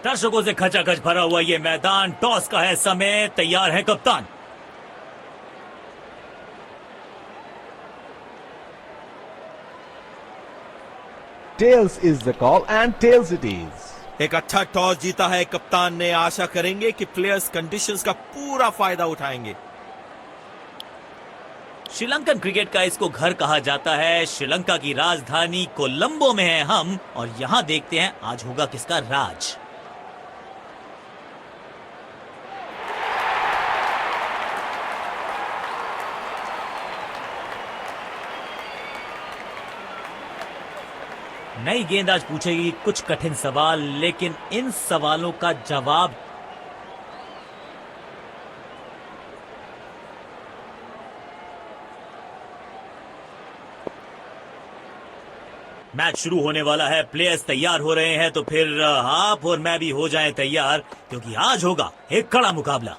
दर्शकों से खचाखच भरा हुआ ये मैदान, टॉस का है समय, तैयार है कप्तान। Tails is the call and tails it is. एक अच्छा टॉस जीता है कप्तान ने। आशा करेंगे कि प्लेयर्स कंडीशंस का पूरा फायदा उठाएंगे। श्रीलंकन क्रिकेट का इसको घर कहा जाता है। श्रीलंका की राजधानी कोलंबो में है हम, और यहां देखते हैं आज होगा किसका राज। नई गेंद आज पूछेगी कुछ कठिन सवाल, लेकिन इन सवालों का जवाब मैच शुरू होने वाला है। प्लेयर्स तैयार हो रहे हैं, तो फिर आप और मैं भी हो जाएं तैयार, क्योंकि आज होगा एक कड़ा मुकाबला।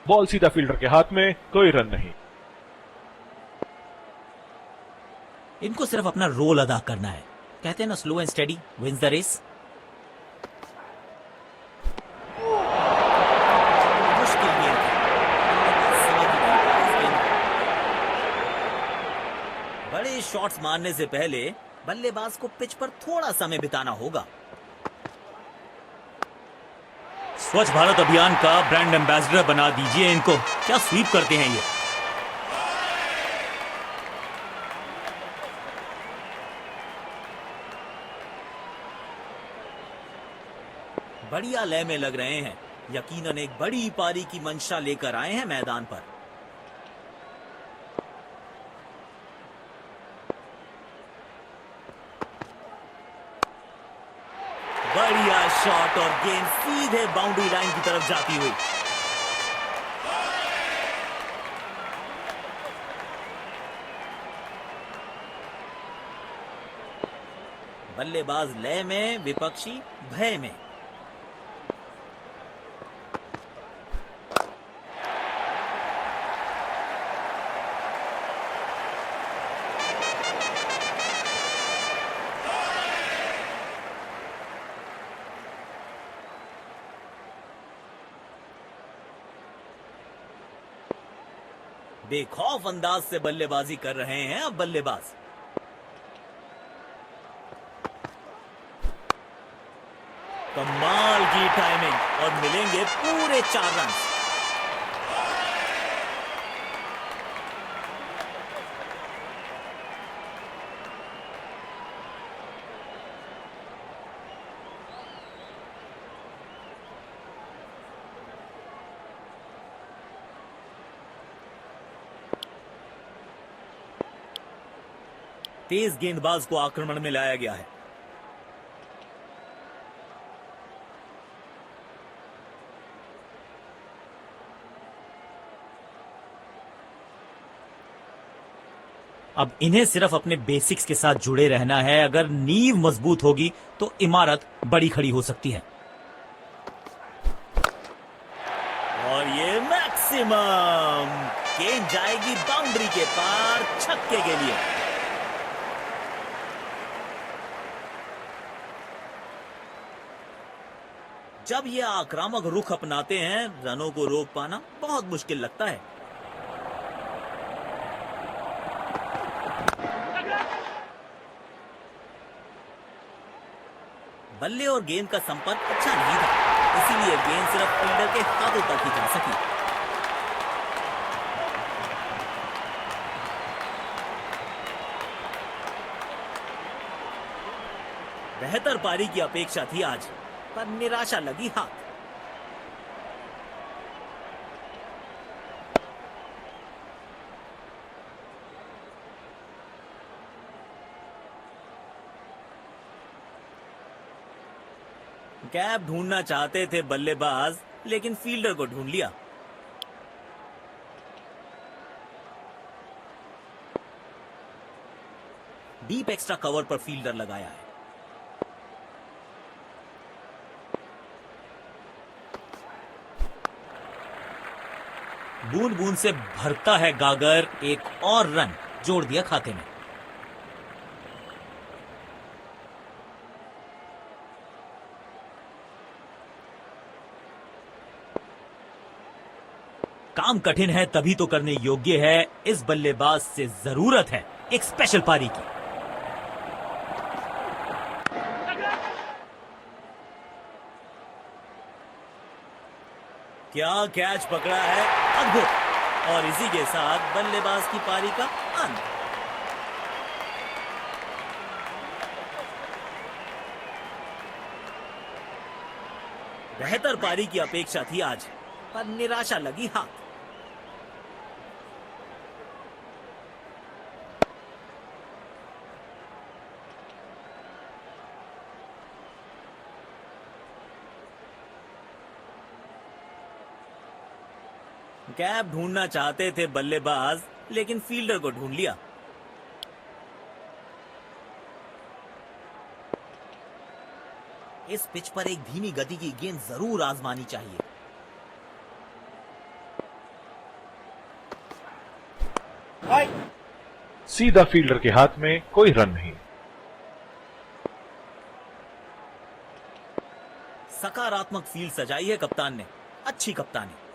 बॉल सीधा फील्डर के हाथ में, कोई रन नहीं। इनको सिर्फ अपना रोल अदा करना है। कहते हैं ना, slow and steady wins the race. मुश्किल गेम है। बड़े शॉट्स मारने से पहले बल्लेबाज को पिच पर थोड़ा समय बिताना होगा। स्वच्छ भारत अभियान का ब्रांड एम्बेसडर बना दीजिए इनको। क्या स्वीप करते हैं ये। बढ़िया लय में लग रहे हैं। यकीनन एक बड़ी पारी की मंशा लेकर आए हैं मैदान पर। बढ़िया शॉट, और गेंद सीधे बाउंड्री लाइन की तरफ जाती हुई। बल्लेबाज लय में, विपक्षी भय में। बेखौफ अंदाज से बल्लेबाजी कर रहे हैं अब बल्लेबाज। कमाल की टाइमिंग, और मिलेंगे पूरे 4 रन। तेज गेंदबाज को आक्रमण में लाया गया है। अब इन्हें सिर्फ अपने बेसिक्स के साथ जुड़े रहना है। अगर नींव मजबूत होगी तो इमारत बड़ी खड़ी हो सकती है। और ये मैक्सिमम गेंद जाएगी बाउंड्री के पार, छक्के के लिए। जब ये आक्रामक रुख अपनाते हैं, रनों को रोक पाना बहुत मुश्किल लगता है। बल्ले और गेंद का संपर्क अच्छा नहीं था, इसीलिए गेंद सिर्फ फील्डर के हाथों तक ही जा सकी। बेहतर पारी की अपेक्षा थी आज, पर निराशा लगी हाथ। गैप ढूंढना चाहते थे बल्लेबाज, लेकिन फील्डर को ढूंढ लिया। डीप एक्स्ट्रा कवर पर फील्डर लगाया है। बूंद बूंद से भरता है गागर, एक और रन जोड़ दिया खाते में। काम कठिन है तभी तो करने योग्य है। इस बल्लेबाज से जरूरत है एक स्पेशल पारी की। क्या कैच पकड़ा है, अद्भुत। और इसी के साथ बल्लेबाज की पारी का अंत। बेहतर पारी की अपेक्षा थी आज, पर निराशा लगी हाथ। गैप ढूंढना चाहते थे बल्लेबाज, लेकिन फील्डर को ढूंढ लिया। इस पिच पर एक धीमी गति की गेंद जरूर आजमानी चाहिए। सीधा फील्डर के हाथ में, कोई रन नहीं। सकारात्मक फील्ड सजाई है कप्तान ने, अच्छी कप्तानी।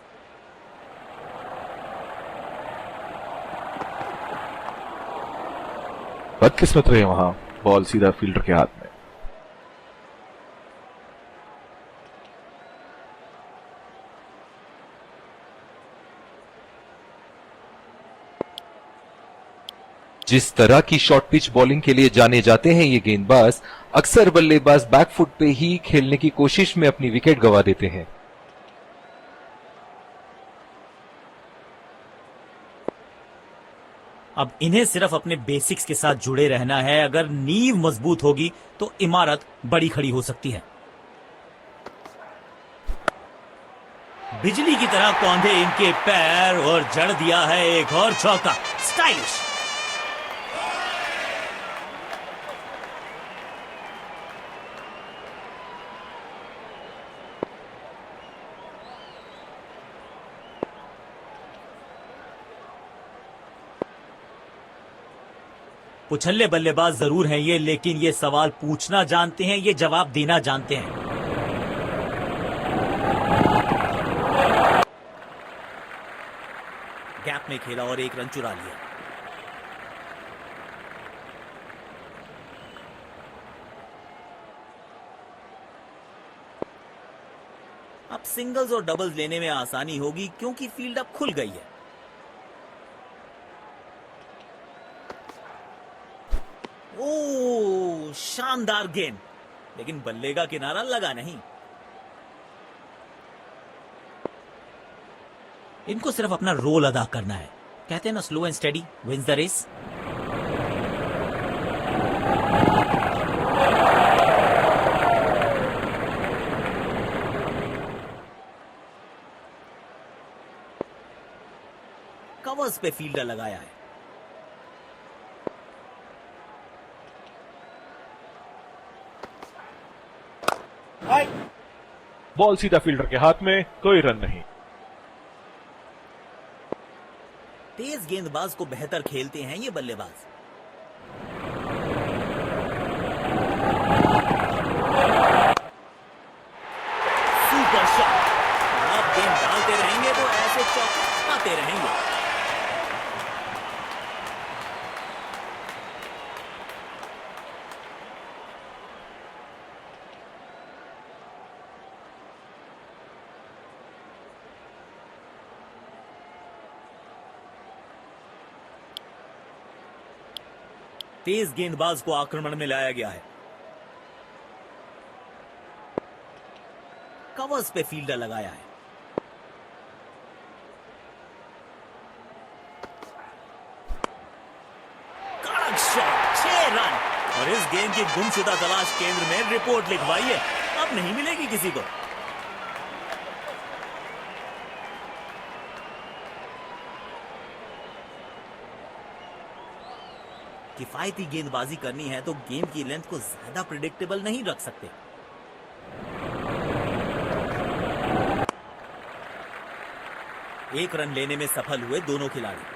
बदकिस्मत रहे वहां, बॉल सीधा फील्डर के हाथ में। जिस तरह की शॉर्ट पिच बॉलिंग के लिए जाने जाते हैं ये गेंदबाज, अक्सर बल्लेबाज बैकफुट पे ही खेलने की कोशिश में अपनी विकेट गंवा देते हैं। अब इन्हें सिर्फ अपने बेसिक्स के साथ जुड़े रहना है। अगर नींव मजबूत होगी तो इमारत बड़ी खड़ी हो सकती है। बिजली की तरह कौंधे इनके पैर और जड़ दिया है एक और चौका। स्टाइलिश। पुछल्ले बल्लेबाज जरूर हैं ये, लेकिन ये सवाल पूछना जानते हैं, ये जवाब देना जानते हैं। गैप में खेला और एक रन चुरा लिया। अब सिंगल्स और डबल्स लेने में आसानी होगी क्योंकि फील्ड अब खुल गई है। ओ, शानदार गेंद, लेकिन बल्ले का किनारा लगा नहीं। इनको सिर्फ अपना रोल अदा करना है। कहते हैं ना, slow and steady wins the race. Covers पे फील्डर लगाया है। बॉल सीधा फील्डर के हाथ में, कोई रन नहीं। तेज गेंदबाज को बेहतर खेलते हैं ये बल्लेबाज। Super shot. आप गेंद डालते रहेंगे तो ऐसे चौके आते रहेंगे। तेज गेंदबाज को आक्रमण में लाया गया है। कवर्स पे फील्डर लगाया है। कड़क शॉट, 6 रन। और इस गेंद की गुमशुदा तलाश केंद्र में रिपोर्ट लिखवाई है, अब नहीं मिलेगी किसी को। किफायती गेंदबाजी करनी है तो गेम की लेंथ को ज्यादा प्रिडिक्टेबल नहीं रख सकते। एक रन लेने में सफल हुए दोनों खिलाड़ी।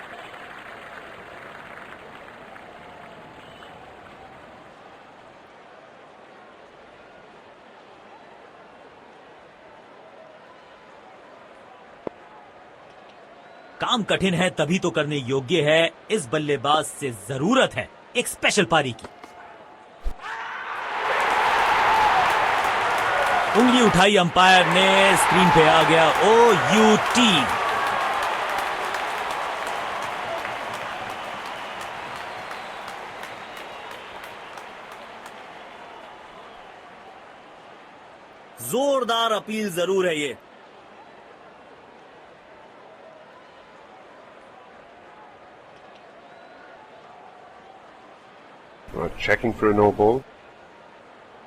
काम कठिन है तभी तो करने योग्य है। इस बल्लेबाज से जरूरत है एक स्पेशल पारी की। उंगली उठाई अंपायर ने, स्क्रीन पे आ गया OUT। जोरदार अपील जरूर है ये। Checking for a no ball.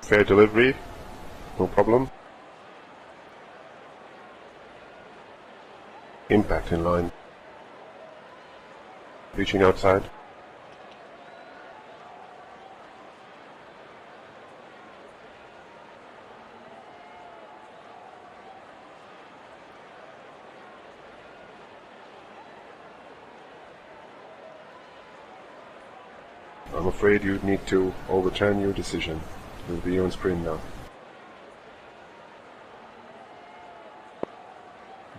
Fair delivery. No problem. Impact in line. Reaching outside. I'm afraid you need to overturn your decision. You'll be on screen now.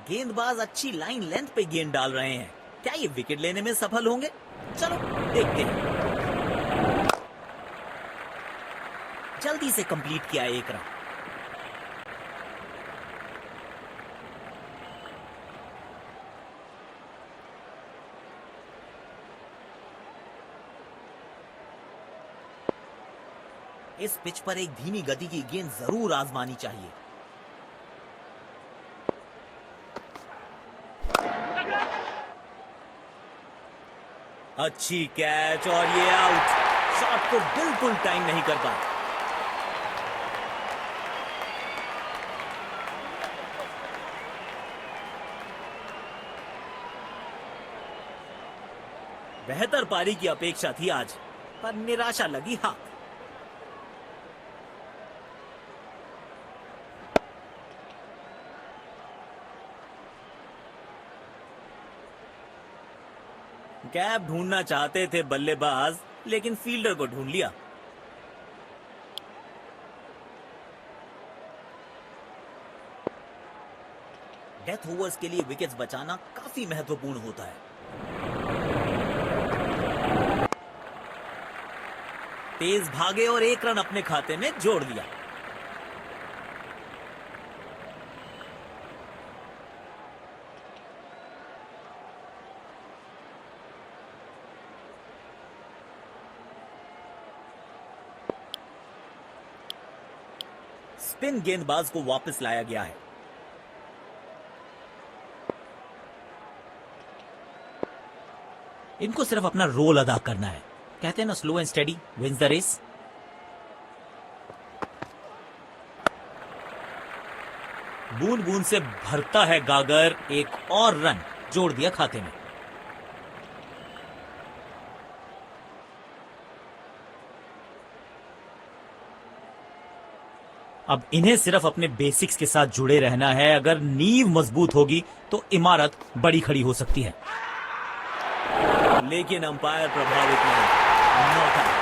गेंदबाज अच्छी line length पे गेंद डाल रहे हैं। क्या ये विकेट लेने में सफल होंगे? चलो देखते हैं। जल्दी से कंप्लीट किया एक रन। इस पिच पर एक धीमी गति की गेंद जरूर आजमानी चाहिए। अच्छी कैच और ये आउट। शॉट को बिल्कुल टाइम नहीं कर पाया। बेहतर पारी की अपेक्षा थी आज, पर निराशा लगी हाथ। गैप ढूंढना चाहते थे बल्लेबाज, लेकिन फील्डर को ढूंढ लिया। डेथ ओवर्स के लिए विकेट्स बचाना काफी महत्वपूर्ण होता है। तेज भागे और एक रन अपने खाते में जोड़ लिया। स्पिन गेंदबाज को वापस लाया गया है। इनको सिर्फ अपना रोल अदा करना है। कहते हैं ना, slow and steady wins the race. बूंद बूंद से भरता है गागर। एक और रन जोड़ दिया खाते में। अब इन्हें सिर्फ अपने बेसिक्स के साथ जुड़े रहना है। अगर नींव मजबूत होगी तो इमारत बड़ी खड़ी हो सकती है। लेकिन अंपायर प्रभावित नहीं। Not out.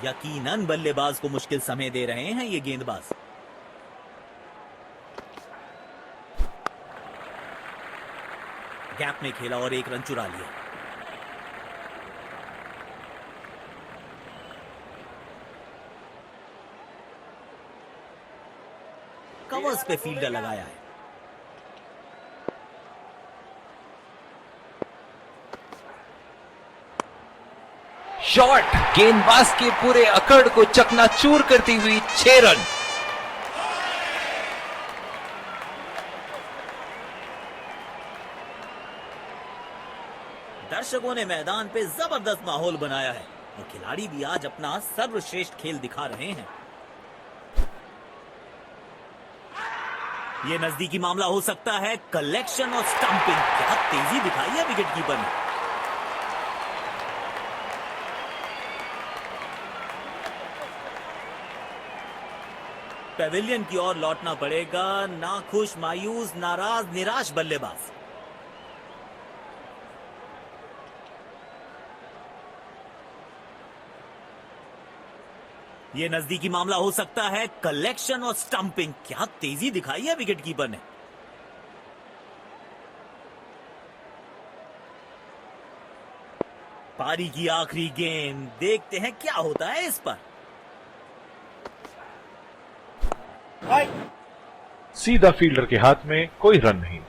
यकीनन बल्लेबाज को मुश्किल समय दे रहे हैं ये गेंदबाज। गैप में खेला और एक रन चुरा लिया। कवर्स पे फील्डर लगाया है। शॉट गेंदबाज के पूरे अकड़ को चकनाचूर करती हुई 6 रन। दर्शकों ने मैदान पे जबरदस्त माहौल बनाया है और खिलाड़ी भी आज अपना सर्वश्रेष्ठ खेल दिखा रहे हैं। ये नजदीकी मामला हो सकता है। कलेक्शन और स्टंपिंग, क्या तेजी दिखाई है विकेटकीपर ने। पेविलियन की ओर लौटना पड़ेगा। नाखुश, मायूस, नाराज, निराश बल्लेबाज। ये नजदीकी मामला हो सकता है। कलेक्शन और स्टंपिंग, क्या तेजी दिखाई है विकेट कीपर ने। पारी की आखिरी गेंद, देखते हैं क्या होता है इस पर। सीधा फील्डर के हाथ में, कोई रन नहीं।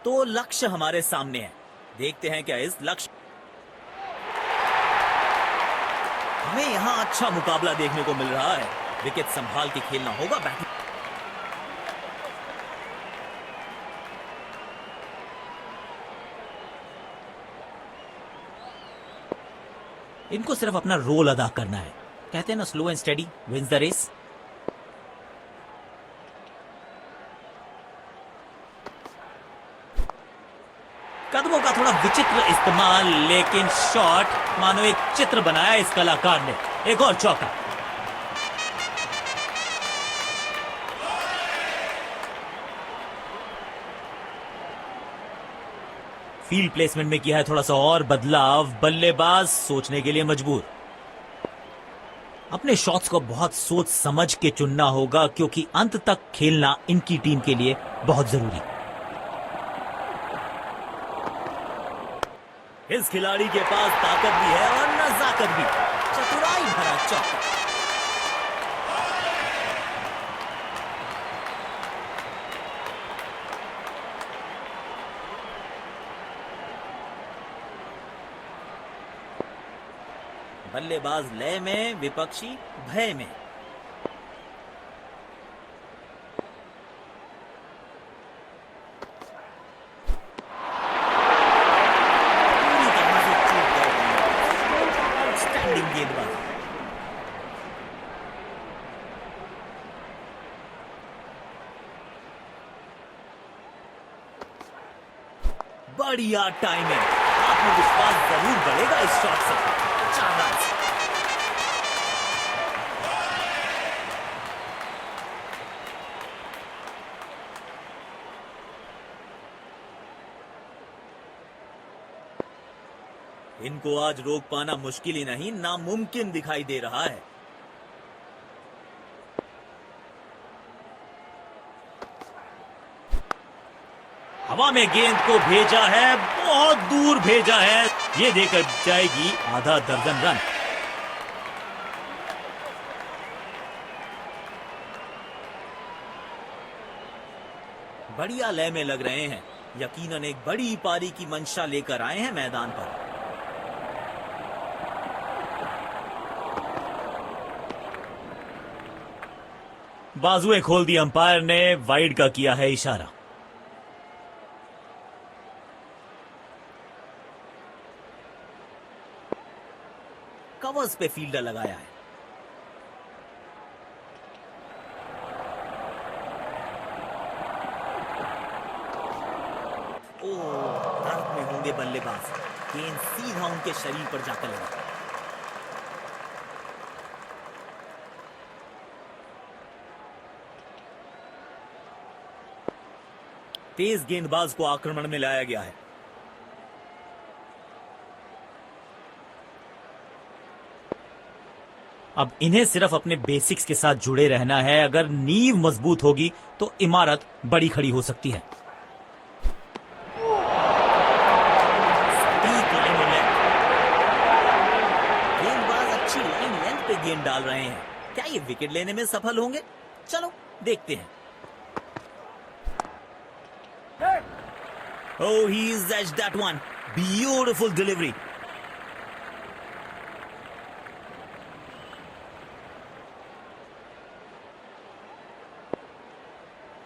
तो लक्ष्य हमारे सामने है, देखते हैं क्या इस लक्ष्य। हमें यहां अच्छा मुकाबला देखने को मिल रहा है। विकेट संभाल के खेलना होगा। बैटिंग इनको सिर्फ अपना रोल अदा करना है। कहते हैं ना, slow and steady wins the race. कदमों का थोड़ा विचित्र इस्तेमाल, लेकिन शॉट मानो एक चित्र बनाया इस कलाकार ने। एक और चौका। फील्ड प्लेसमेंट में किया है थोड़ा सा और बदलाव। बल्लेबाज सोचने के लिए मजबूर। अपने शॉट्स को बहुत सोच समझ के चुनना होगा, क्योंकि अंत तक खेलना इनकी टीम के लिए बहुत जरूरी। इस खिलाड़ी के पास ताकत भी है और नजाकत भी। चतुराई भरा चौका। बल्लेबाज लय में, विपक्षी भय में। बढ़िया टाइमिंग। आत्मविश्वास जरूर बढ़ेगा इस शॉट से। 4 रन। इनको आज रोक पाना मुश्किल ही नहीं, नामुमकिन दिखाई दे रहा है। हवा में गेंद को भेजा है, बहुत दूर भेजा है। ये देकर जाएगी आधा दर्जन रन। बढ़िया लय में लग रहे हैं। यकीनन एक बड़ी पारी की मंशा लेकर आए हैं मैदान पर। बाजुएं खोल दी अंपायर ने, वाइड का किया है इशारा। कवर्स पे फील्डर लगाया है। भारत में होंगे बल्लेबाज। गेंद सीधा उनके शरीर पर जाकर लगा। तेज गेंदबाज को आक्रमण में लाया गया है। अब इन्हें सिर्फ अपने बेसिक्स के साथ जुड़े रहना है। अगर नींव मजबूत होगी तो इमारत बड़ी खड़ी हो सकती है। गेंदबाज अच्छी लाइन लेंथ पे गेंद डाल रहे हैं। क्या ये विकेट लेने में सफल होंगे? चलो देखते हैं। Oh, he's edged that one. Beautiful delivery.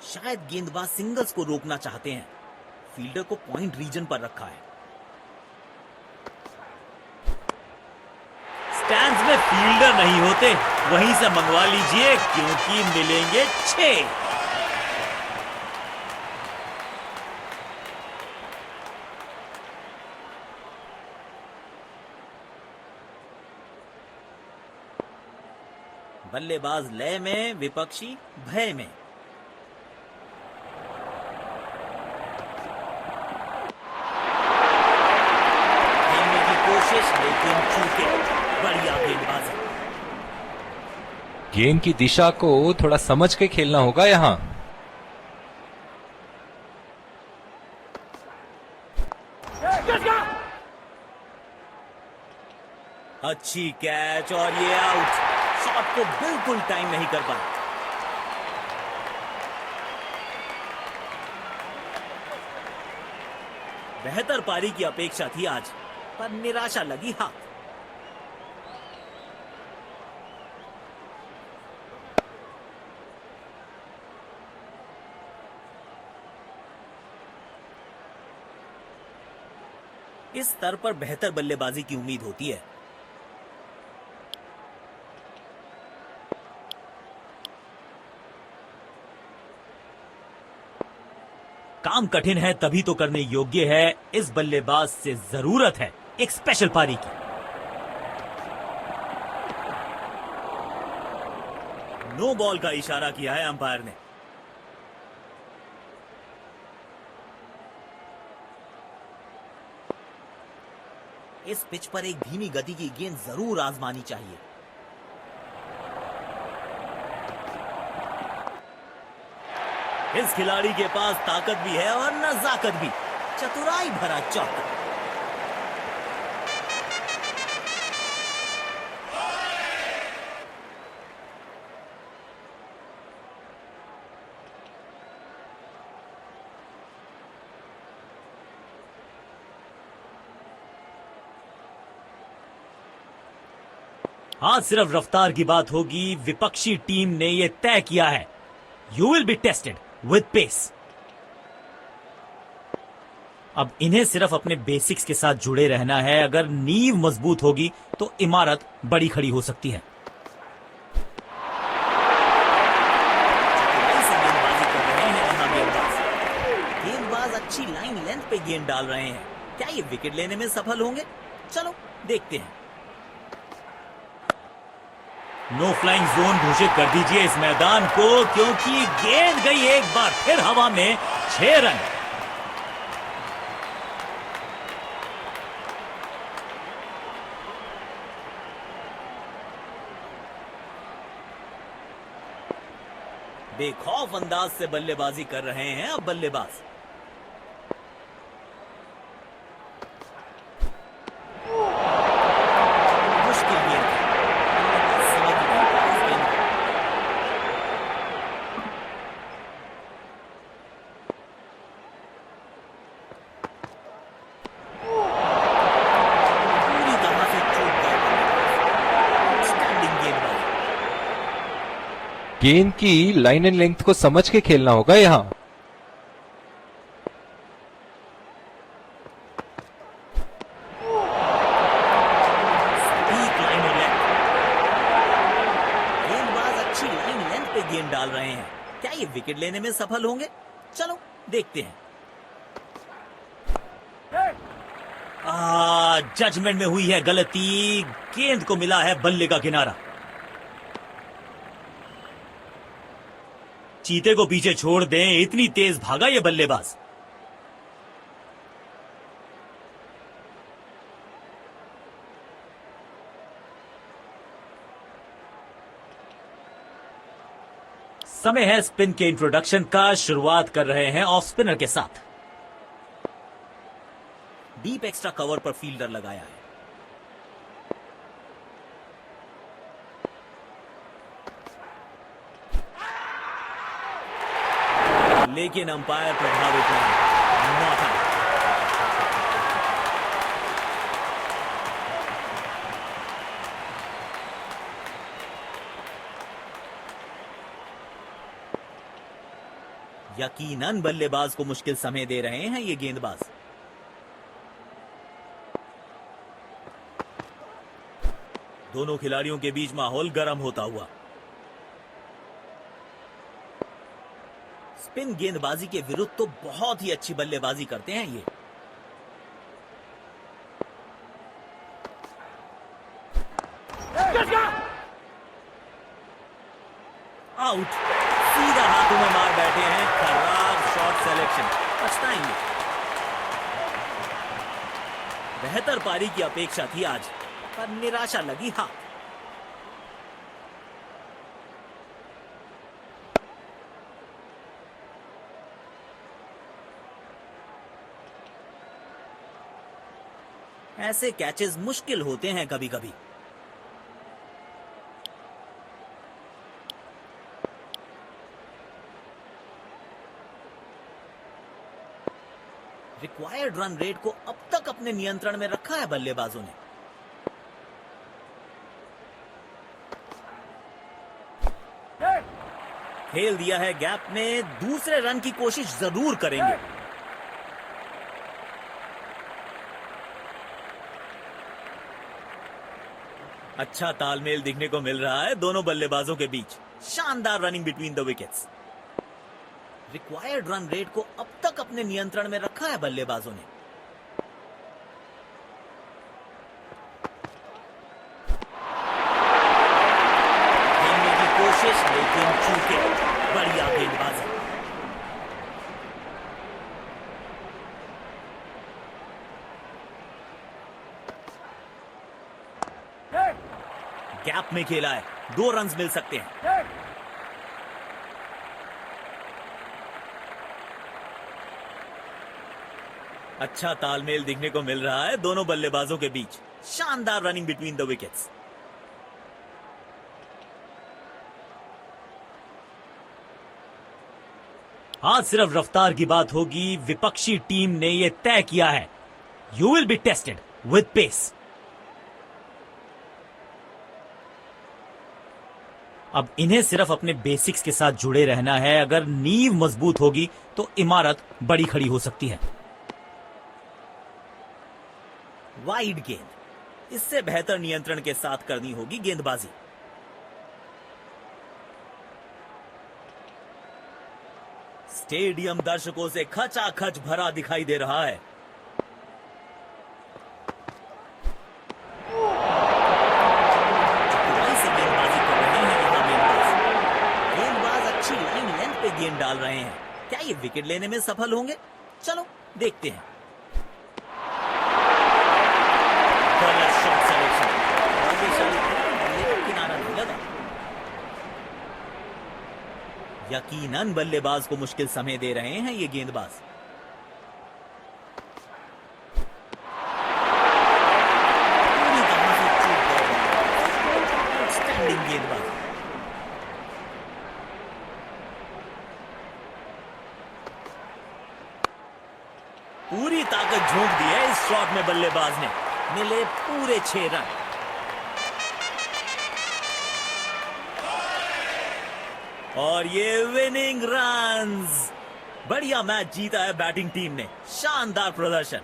शायद गेंदबाज सिंगल्स को रोकना चाहते हैं। फील्डर को पॉइंट रीजन पर रखा है। स्टैंड्स में फील्डर नहीं होते वहीं से मंगवा लीजिए क्योंकि मिलेंगे 6। बल्लेबाज लय में, विपक्षी भय में। खेलने की कोशिश लेकिन चूके। बढ़िया गेंदबाजी। गेंद की दिशा को थोड़ा समझ के खेलना होगा यहां। अच्छी कैच और ये आउट। शॉट को बिल्कुल टाइम नहीं कर पाया। बेहतर पारी की अपेक्षा थी आज, पर निराशा लगी हाथ। इस स्तर पर बेहतर बल्लेबाजी की उम्मीद होती है। काम कठिन है तभी तो करने योग्य है। इस बल्लेबाज से जरूरत है एक स्पेशल पारी की। नो बॉल का इशारा किया है अंपायर ने। इस पिच पर एक धीमी गति की गेंद जरूर आजमानी चाहिए। इस खिलाड़ी के पास ताकत भी है और नजाकत भी। चतुराई भरा चौका। आज सिर्फ रफ्तार की बात होगी। विपक्षी टीम ने यह तय किया है, you will be tested with pace. अब इन्हें सिर्फ अपने बेसिक्स के साथ जुड़े रहना है। अगर नींव मजबूत होगी तो इमारत बड़ी खड़ी हो सकती है। गेंदबाजी कर रहे हैं यहाँ गेंदबाज अच्छी लाइन लेंथ पे गेंद डाल रहे हैं। क्या ये विकेट लेने में सफल होंगे? चलो देखते हैं। नो फ्लाइंग जोन घोषित कर दीजिए इस मैदान को, क्योंकि गेंद गई एक बार फिर हवा में। 6 रन। बेखौफ अंदाज से बल्लेबाजी कर रहे हैं अब बल्लेबाज। मुश्किल गेंद समझ नहीं पाया इस गेंद को। पूरी तरह से चूक गए बल्लेबाज। स्टैंडिंग गेंदबाज। गेंद की लाइन एंड लेंथ को समझ के खेलना होगा यहां। सटीक लाइन और लेंथ। गेंदबाज अच्छी लाइन लेंथ पे गेंद डाल रहे हैं। क्या ये विकेट लेने में सफल होंगे? चलो देखते हैं। जजमेंट में हुई है गलती। गेंद को मिला है बल्ले का किनारा। चीते को पीछे छोड़ दें, इतनी तेज भागा ये बल्लेबाज। समय है स्पिन के इंट्रोडक्शन का। शुरुआत कर रहे हैं ऑफ स्पिनर के साथ। डीप एक्स्ट्रा कवर पर फील्डर लगाया है। लेकिन अंपायर प्रभावित नहीं। Not out. यकीनन बल्लेबाज को मुश्किल समय दे रहे हैं ये गेंदबाज। दोनों खिलाड़ियों के बीच माहौल गर्म होता हुआ। स्पिन गेंदबाजी के विरुद्ध तो बहुत ही अच्छी बल्लेबाजी करते हैं ये। आउट, सीधा हाथों में मार बैठे हैं। खराब शॉट सिलेक्शन, पछताएंगे। बेहतर पारी की अपेक्षा थी आज, पर निराशा लगी हाथ। ऐसे कैचेस मुश्किल होते हैं कभी कभी। रिक्वायर्ड रन रेट को अब तक अपने नियंत्रण में रखा है बल्लेबाजों ने। खेल दिया है गैप में, दूसरे रन की कोशिश जरूर करेंगे। अच्छा तालमेल दिखने को मिल रहा है दोनों बल्लेबाजों के बीच। शानदार running between the wickets. Required run rate को अब तक अपने नियंत्रण में रखा है बल्लेबाजों ने। खेलने की कोशिश लेकिन चूके। बढ़िया गेंदबाजी। गैप में खेला है, 2 रन मिल सकते हैं। अच्छा तालमेल दिखने को मिल रहा है दोनों बल्लेबाजों के बीच। शानदार रनिंग बिटवीन द विकेट्स। आज सिर्फ रफ्तार की बात होगी। विपक्षी टीम ने यह तय किया है, you will be tested with pace. अब इन्हें सिर्फ अपने बेसिक्स के साथ जुड़े रहना है। अगर नींव मजबूत होगी तो इमारत बड़ी खड़ी हो सकती है। वाइड गेंद, इससे बेहतर नियंत्रण के साथ करनी होगी गेंदबाजी। स्टेडियम दर्शकों से खचाखच भरा दिखाई दे रहा है। चतुराई से गेंदबाजी कर रहे हैं यहां गेंदबाज अच्छी लाइन लेंथ पे गेंद डाल रहे हैं। क्या ये विकेट लेने में सफल होंगे? चलो देखते हैं। किनारा नहीं लगा। यकीनन बल्लेबाज को मुश्किल समय दे रहे हैं ये गेंदबाज। पूरी तरह से चूक गए। आउटस्टैंडिंग गेंदबाज। पूरी ताकत झोंक दी है इस शॉट में बल्लेबाज ने। मिले पूरे 6 रन। और ये विनिंग रन्स। बढ़िया मैच जीता है बैटिंग टीम ने। शानदार प्रदर्शन।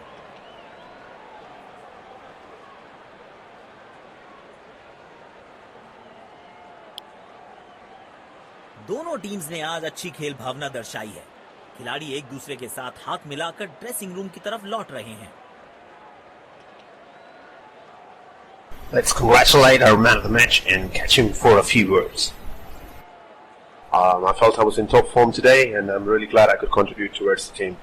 दोनों टीम्स ने आज अच्छी खेल भावना दर्शाई है। खिलाड़ी एक दूसरे के साथ हाथ मिलाकर ड्रेसिंग रूम की तरफ लौट रहे हैं। Let's congratulate our man of the match and catch him for a few words. I felt I was in top form today, and I'm really glad I could contribute towards the team.